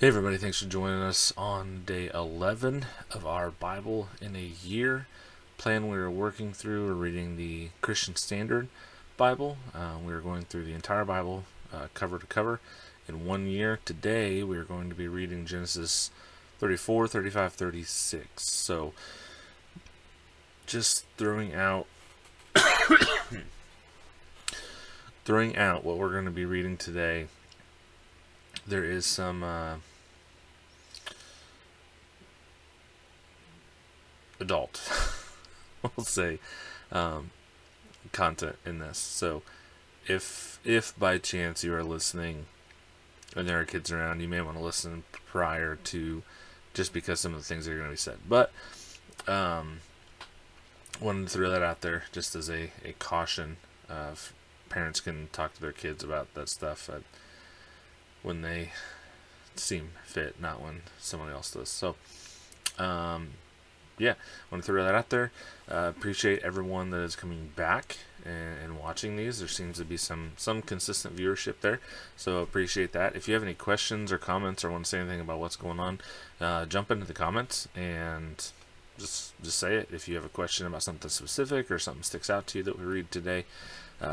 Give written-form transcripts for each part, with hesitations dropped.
Hey everybody, thanks for joining us on day 11 of our Bible in a Year plan. We're working through, we're reading the Christian Standard Bible. We're going through the entire Bible cover to cover in 1 year. Today we're going to be reading Genesis 34, 35, 36. So just throwing out what we're going to be reading today. There is some adult, we'll say, content in this. So if by chance you are listening and there are kids around, you may want to listen prior to, just because some of the things are going to be said. But wanted to throw that out there just as a caution. Parents can talk to their kids about that stuff when they seem fit, not when someone else does. So yeah, I want to throw that out there. Appreciate everyone that is coming back and watching these. There seems to be some consistent viewership there, so appreciate that. If you have any questions or comments or want to say anything about what's going on, jump into the comments and just say it. If you have a question about something specific or something sticks out to you that we read today,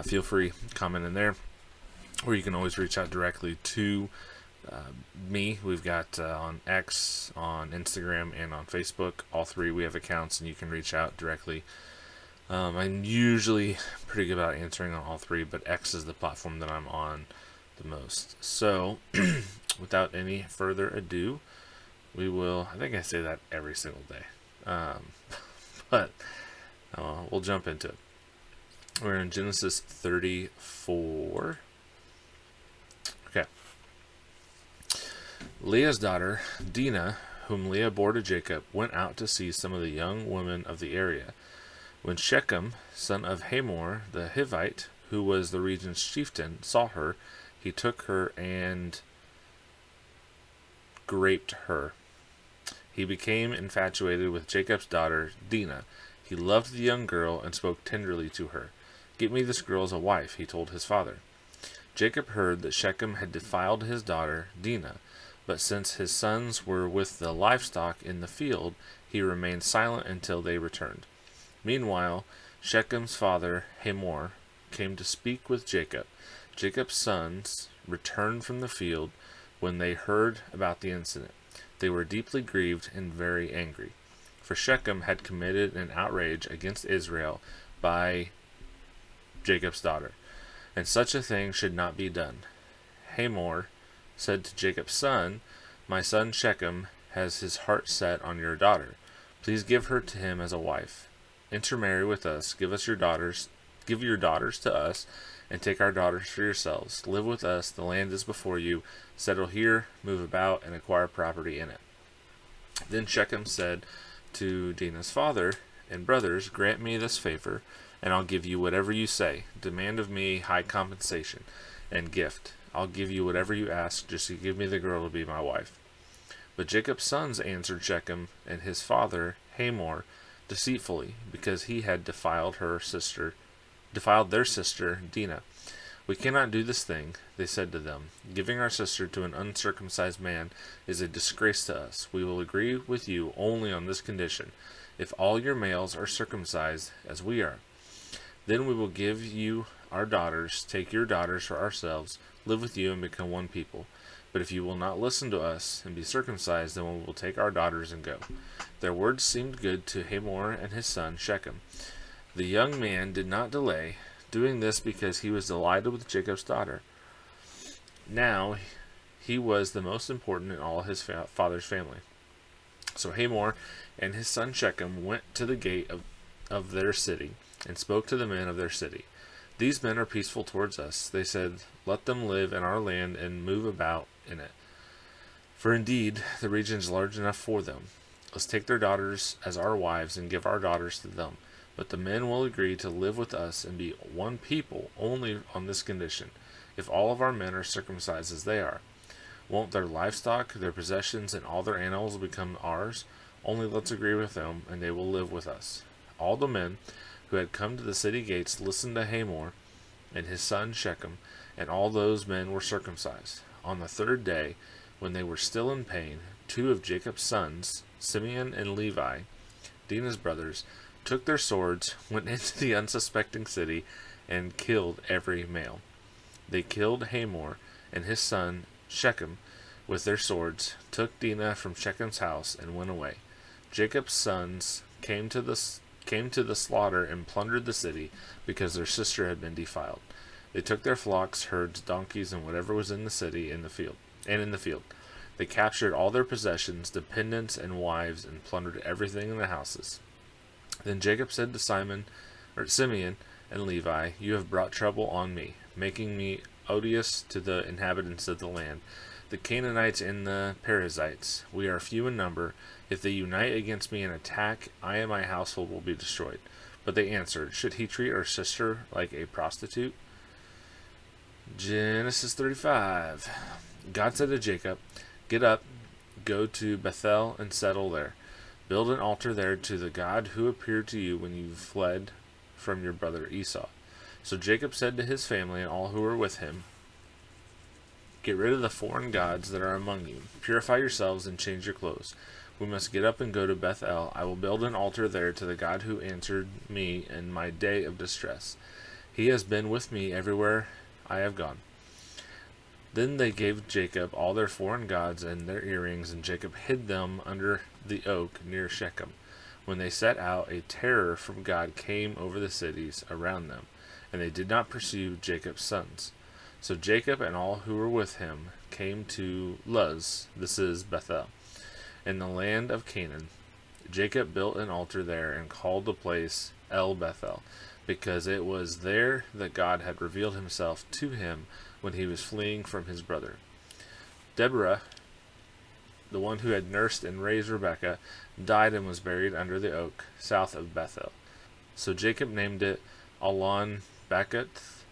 feel free to comment in there, or you can always reach out directly to me. We've got on X, on Instagram, and on Facebook. All three we have accounts, and you can reach out directly. I'm usually pretty good about answering on all three, but X is the platform that I'm on the most. So without any further ado, we will, I think I say that every single day, but we'll jump into it. We're in Genesis 34. Okay. Leah's daughter, Dinah, whom Leah bore to Jacob, went out to see some of the young women of the area. When Shechem, son of Hamor the Hivite, who was the region's chieftain, saw her, he took her and raped her. He became infatuated with Jacob's daughter, Dinah. He loved the young girl and spoke tenderly to her. "Get me this girl as a wife," he told his father. Jacob heard that Shechem had defiled his daughter, Dinah, but since his sons were with the livestock in the field, he remained silent until they returned. Meanwhile, Shechem's father, Hamor, came to speak with Jacob. Jacob's sons returned from the field when they heard about the incident. They were deeply grieved and very angry, for Shechem had committed an outrage against Israel by Jacob's daughter, and such a thing should not be done. Hamor said to Jacob's son, "My son Shechem has his heart set on your daughter. Please give her to him as a wife. Intermarry with us, give your daughters to us, and take our daughters for yourselves. Live with us, the land is before you. Settle here, move about, and acquire property in it." Then Shechem said to Dinah's father and brothers, "Grant me this favor, and I'll give you whatever you say. Demand of me high compensation and gift. I'll give you whatever you ask, just to give me the girl to be my wife." But Jacob's sons answered Shechem and his father Hamor deceitfully, because he had defiled their sister Dinah. "We cannot do this thing," they said to them. "Giving our sister to an uncircumcised man is a disgrace to us. We will agree with you only on this condition: if all your males are circumcised as we are, then we will give you our daughters, take your daughters for ourselves, live with you, and become one people. But if you will not listen to us and be circumcised, then we will take our daughters and go." Their words seemed good to Hamor and his son Shechem. The young man did not delay, doing this because he was delighted with Jacob's daughter. Now he was the most important in all his father's family. So Hamor and his son Shechem went to the gate of their city and spoke to the men of their city. "These men are peaceful towards us," they said. "Let them live in our land and move about in it. For indeed, the region is large enough for them. Let's take their daughters as our wives and give our daughters to them. But the men will agree to live with us and be one people only on this condition: if all of our men are circumcised as they are. Won't their livestock, their possessions, and all their animals become ours? Only let's agree with them, and they will live with us." All the men who had come to the city gates listened to Hamor and his son Shechem, and all those men were circumcised. On the third day, When they were still in pain, two of Jacob's sons, Simeon and Levi, Dinah's brothers, took their swords, went into the unsuspecting city, and killed every male. They killed Hamor and his son Shechem with their swords, took Dinah from Shechem's house, and went away. Jacob's sons came to the slaughter and plundered the city, because their sister had been defiled. They took their flocks, herds, donkeys, and whatever was in the city in the field. They captured all their possessions, dependents, and wives, and plundered everything in the houses. Then Jacob said to Simeon and Levi, "You have brought trouble on me, making me odious to the inhabitants of the land, the Canaanites and the Perizzites. We are few in number. If they unite against me and attack, I and my household will be destroyed." But they answered, "Should he treat our sister like a prostitute?" Genesis 35. God said to Jacob, "Get up, go to Bethel and settle there. Build an altar there to the God who appeared to you when you fled from your brother Esau." So Jacob said to his family and all who were with him, "Get rid of the foreign gods that are among you. Purify yourselves and change your clothes. We must get up and go to Bethel. I will build an altar there to the God who answered me in my day of distress. He has been with me everywhere I have gone." Then they gave Jacob all their foreign gods and their earrings, and Jacob hid them under the oak near Shechem. When they set out, a terror from God came over the cities around them, and they did not pursue Jacob's sons. So Jacob and all who were with him came to Luz, this is Bethel, in the land of Canaan. Jacob built an altar there and called the place El Bethel, because it was there that God had revealed himself to him when he was fleeing from his brother. Deborah, the one who had nursed and raised Rebekah, died and was buried under the oak south of Bethel. So Jacob named it Allon Bacuth.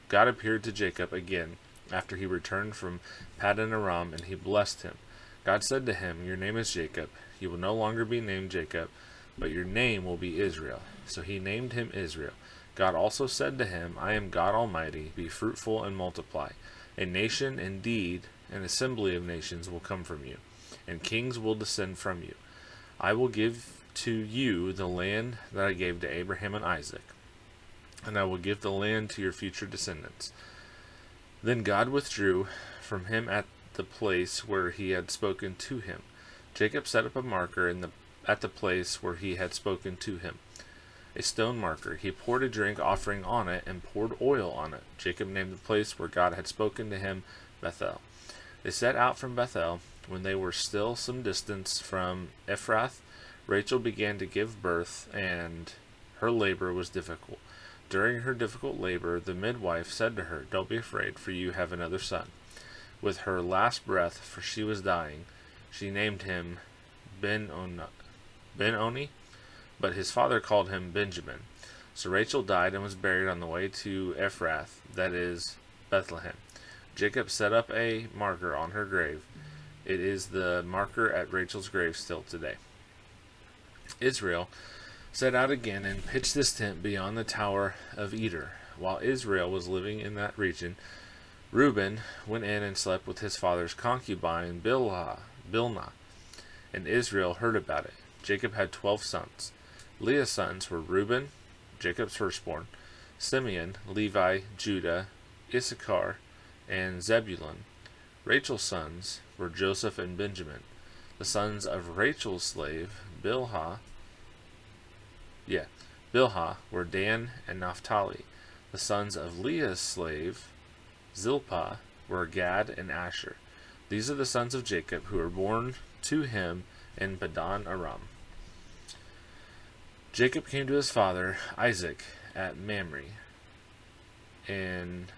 God appeared to Jacob again after he returned from Paddan Aram, and he blessed him. God said to him, "Your name is Jacob. You will no longer be named Jacob, but your name will be Israel." So he named him Israel. God also said to him, "I am God Almighty. Be fruitful and multiply. A nation, indeed, an assembly of nations will come from you, and kings will descend from you. I will give to you the land that I gave to Abraham and Isaac, and I will give the land to your future descendants." Then God withdrew from him at the place where he had spoken to him. Jacob set up a marker at the place where he had spoken to him, a stone marker. He poured a drink offering on it and poured oil on it. Jacob named the place where God had spoken to him Bethel. They set out from Bethel. When they were still some distance from Ephrath, Rachel began to give birth, and her labor was difficult. During her difficult labor, the midwife said to her, "Don't be afraid, for you have another son." With her last breath, for she was dying, she named him Ben-Oni, but his father called him Benjamin. So Rachel died and was buried on the way to Ephrath, that is, Bethlehem. Jacob set up a marker on her grave. It is the marker at Rachel's grave still today. Israel set out again and pitched his tent beyond the Tower of Eder. While Israel was living in that region, Reuben went in and slept with his father's concubine Bilhah, and Israel heard about it. Jacob had 12 sons. Leah's sons were Reuben, Jacob's firstborn, Simeon, Levi, Judah, Issachar, and Zebulun. Rachel's sons were Joseph and Benjamin. The sons of Rachel's slave, Bilhah, were Dan and Naphtali. The sons of Leah's slave, Zilpah, were Gad and Asher. These are the sons of Jacob who were born to him in Paddan Aram. Jacob came to his father Isaac at Mamre in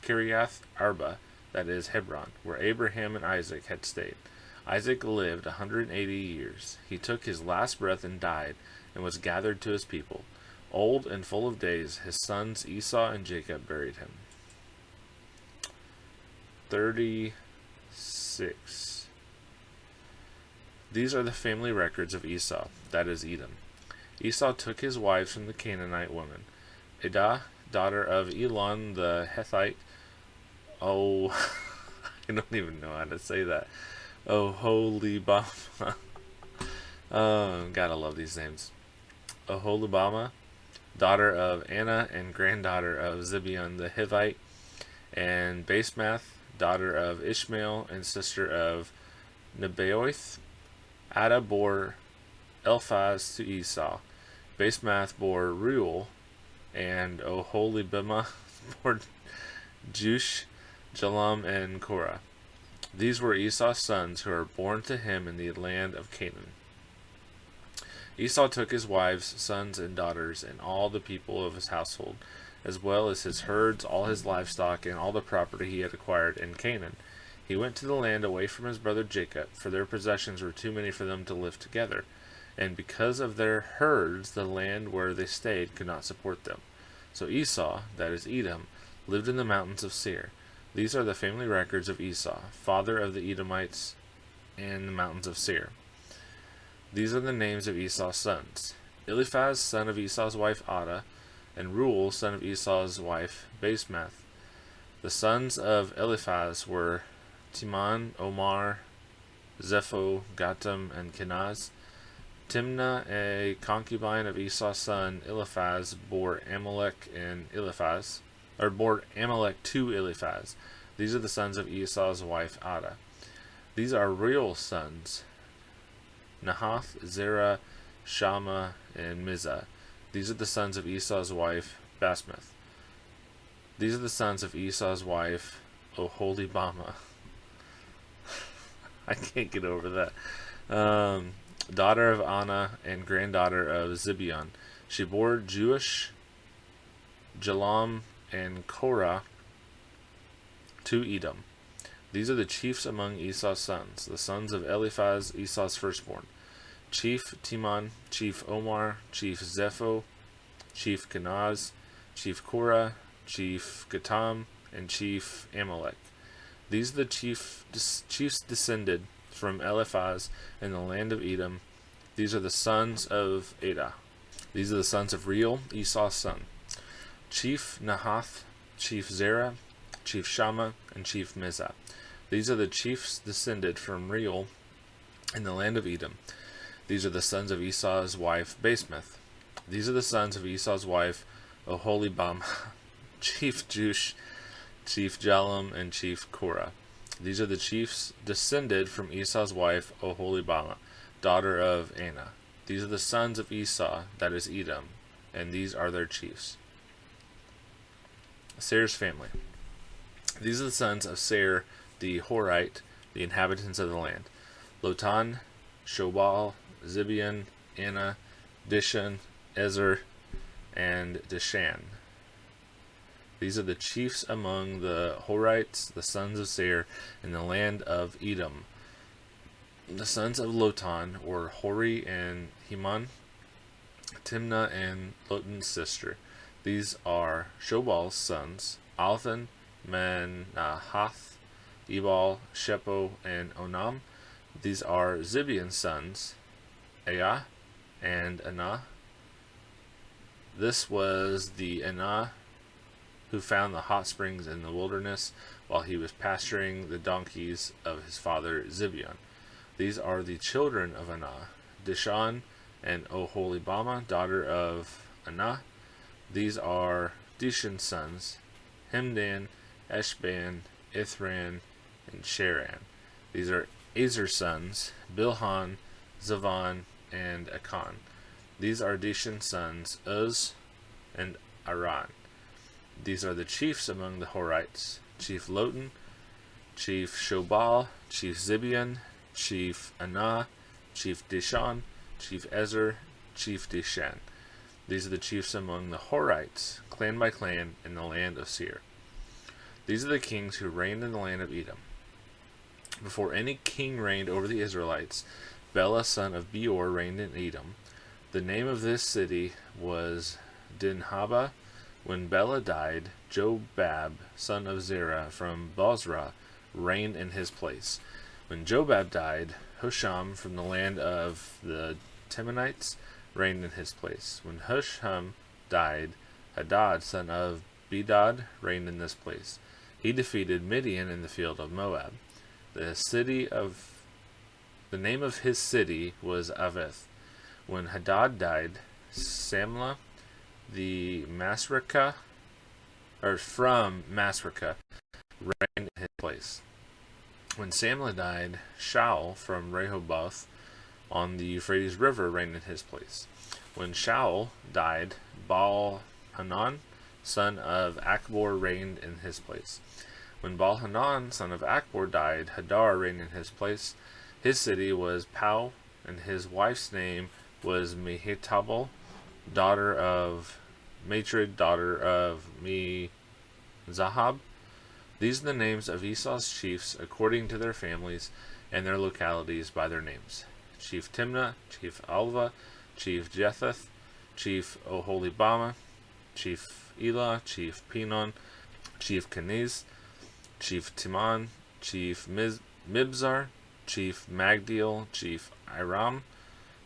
Kiriath Arba, that is Hebron, where Abraham and Isaac had stayed. Isaac lived 180 years. He took his last breath and died, and was gathered to his people. Old and full of days, his sons Esau and Jacob buried him. 36. These are the family records of Esau, that is Edom. Esau took his wives from the Canaanite woman, Adah, daughter of Elon the Hethite, I don't even know how to say that. Oholibama. Oh, gotta love these names. Oholibama, daughter of Anna and granddaughter of Zibeon the Hivite, and Basemath, daughter of Ishmael and sister of Nebaioth. Ada bore Eliphaz to Esau. Basemath bore Reuel, and Oholibama bore Jush, Jalam, and Korah. These were Esau's sons who were born to him in the land of Canaan. Esau took his wives, sons, and daughters, and all the people of his household, as well as his herds, all his livestock, and all the property he had acquired in Canaan. He went to the land away from his brother Jacob, for their possessions were too many for them to live together. And because of their herds, the land where they stayed could not support them. So Esau, that is Edom, lived in the mountains of Seir. These are the family records of Esau, father of the Edomites, and the mountains of Seir. These are the names of Esau's sons: Eliphaz, son of Esau's wife Ada, and Reuel, son of Esau's wife Basemath. The sons of Eliphaz were Timan, Omar, Zepho, Gatam, and Kenaz. Timnah, a concubine of Esau's son Eliphaz, bore Amalek to Eliphaz. These are the sons of Esau's wife Ada. These are Reuel's sons: Nahath, Zerah, Shammah, and Mizah. These are the sons of Esau's wife Basemath. These are the sons of Esau's wife Oholibama. I can't get over that. Daughter of Anna and granddaughter of Zibeon. She bore Jush, Jalam, and Korah to Edom. These are the chiefs among Esau's sons, the sons of Eliphaz, Esau's firstborn: Chief Timan, Chief Omar, Chief Zepho, Chief Kenaz, Chief Korah, Chief Gatam, and Chief Amalek. These are the chiefs descended from Eliphaz in the land of Edom. These are the sons of Ada. These are the sons of Reuel, Esau's son: Chief Nahath, Chief Zerah, Chief Shammah, and Chief Mizah. These are the chiefs descended from Reuel in the land of Edom. These are the sons of Esau's wife Basemath. These are the sons of Esau's wife Oholibama, Chief Jush, Chief Jalam, and Chief Korah. These are the chiefs descended from Esau's wife Oholibama, daughter of Anna. These are the sons of Esau, that is Edom, and these are their chiefs. Seir's family. These are the sons of Seir the Horite, the inhabitants of the land: Lotan, Shobal, Zibeon, Anna, Dishan, Ezer, and Dishan. These are the chiefs among the Horites, the sons of Seir, in the land of Edom. The sons of Lotan were Hori and Heman, Timnah and Lotan's sister. These are Shobal's sons: Althan, Manahath, Ebal, Shepo, and Onam. These are Zibeon's sons: Aya and Anah. This was the Anah who found the hot springs in the wilderness while he was pasturing the donkeys of his father Zibeon. These are the children of Anah: Dishan and Oholibama, daughter of Anah. These are Dishan's sons: Hemdan, Eshban, Ithran, and Sharan. These are Ezer's sons: Bilhan, Zavan, and Akan. These are Dishan's sons: Uz and Aran. These are the chiefs among the Horites: Chief Lotan, Chief Shobal, Chief Zibeon, Chief Anah, Chief Dishan, Chief Ezer, Chief Dishan. These are the chiefs among the Horites, clan by clan, in the land of Seir. These are the kings who reigned in the land of Edom. Before any king reigned over the Israelites, Bela, son of Beor, reigned in Edom. The name of this city was Dinhaba. When Bela died, Jobab, son of Zerah from Bozrah, reigned in his place. When Jobab died, Husham from the land of the Temanites reigned in his place. When Husham died, Hadad, son of Bedad, reigned in this place. He defeated Midian in the field of Moab. The name of his city was Avith. When Hadad died, Samlah the Masrekah, or from Masrekah, reigned in his place. When Samlah died, Shaul from Rehoboth on the Euphrates River reigned in his place. When Shaul died, Baal-Hanan, son of Akbor, reigned in his place. When Baal-Hanan, son of Akbor, died, Hadar reigned in his place. His city was Pau, and his wife's name was Mehetabel, daughter of Matred, daughter of Mezahab. These are the names of Esau's chiefs according to their families and their localities by their names: Chief Timnah, Chief Alva, Chief Jethath, Chief Oholibama, Chief Elah, Chief Pinon, Chief Keniz, Chief Timon, Chief Mibzar, Chief Magdiel, Chief Iram.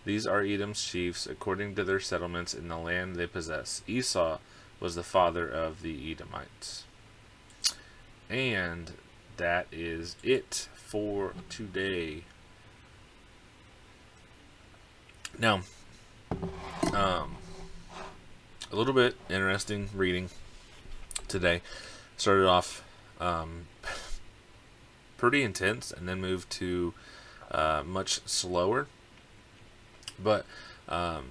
These are Edom's chiefs according to their settlements in the land they possess. Esau was the father of the Edomites. And that is it for today. Now, a little bit interesting reading today. Started off pretty intense and then moved to much slower. But I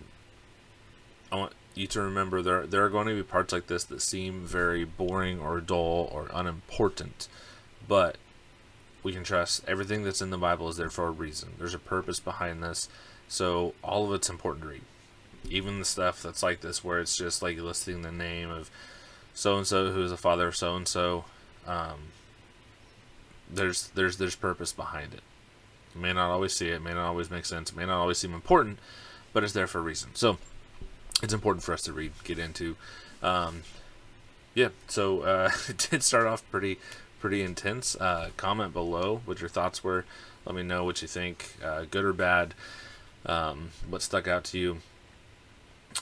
want you to remember there are going to be parts like this that seem very boring or dull or unimportant, but we can trust everything that's in the Bible is there for a reason. There's a purpose behind this, so all of it's important to read. Even the stuff that's like this, where it's just like listing the name of so and so who is the father of so and so. There's purpose behind it. You may not always see it, may not always make sense, it may not always seem important, but it's there for a reason. So it's important for us to read, get into. So it did start off pretty intense. Comment below what your thoughts were. Let me know what you think, good or bad, what stuck out to you.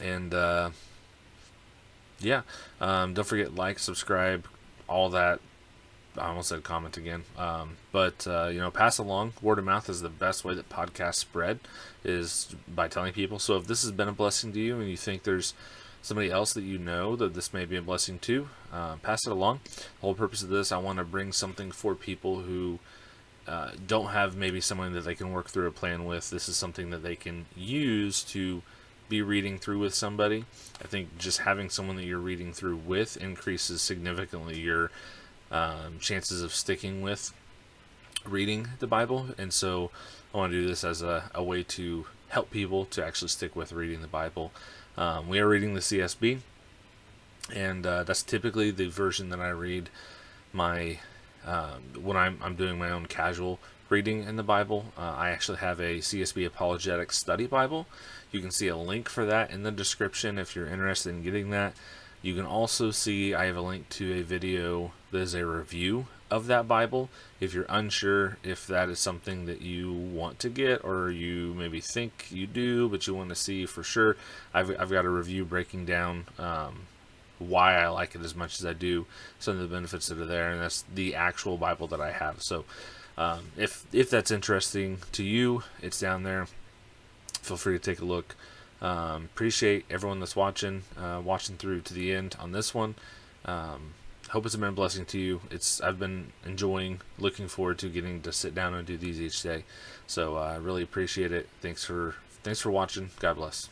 And don't forget, like, subscribe, all that. I almost said comment again. Pass along. Word of mouth is the best way that podcasts spread, is by telling people. So if this has been a blessing to you and you think there's somebody else that you know that this may be a blessing to, pass it along. The whole purpose of this, I want to bring something for people who don't have maybe someone that they can work through a plan with. This is something that they can use to be reading through with somebody. I think just having someone that you're reading through with increases significantly your chances of sticking with reading the Bible. And so I want to do this as a way to help people to actually stick with reading the Bible. We are reading the CSB, and that's typically the version that I read my when I'm doing my own casual reading in the Bible. I actually have a CSB Apologetic Study Bible. You can see a link for that in the description if you're interested in getting that. You can also see I have a link to a video that is a review of that Bible. If you're unsure if that is something that you want to get, or you maybe think you do but you want to see for sure, I've got a review breaking down why I like it as much as I do, some of the benefits that are there, and that's the actual Bible that I have. So if that's interesting to you, it's down there. Feel free to take a look. Appreciate everyone that's watching through to the end on this one. Hope it's been a blessing to you. I've been enjoying, looking forward to getting to sit down and do these each day. So I really appreciate it. Thanks for watching. God bless.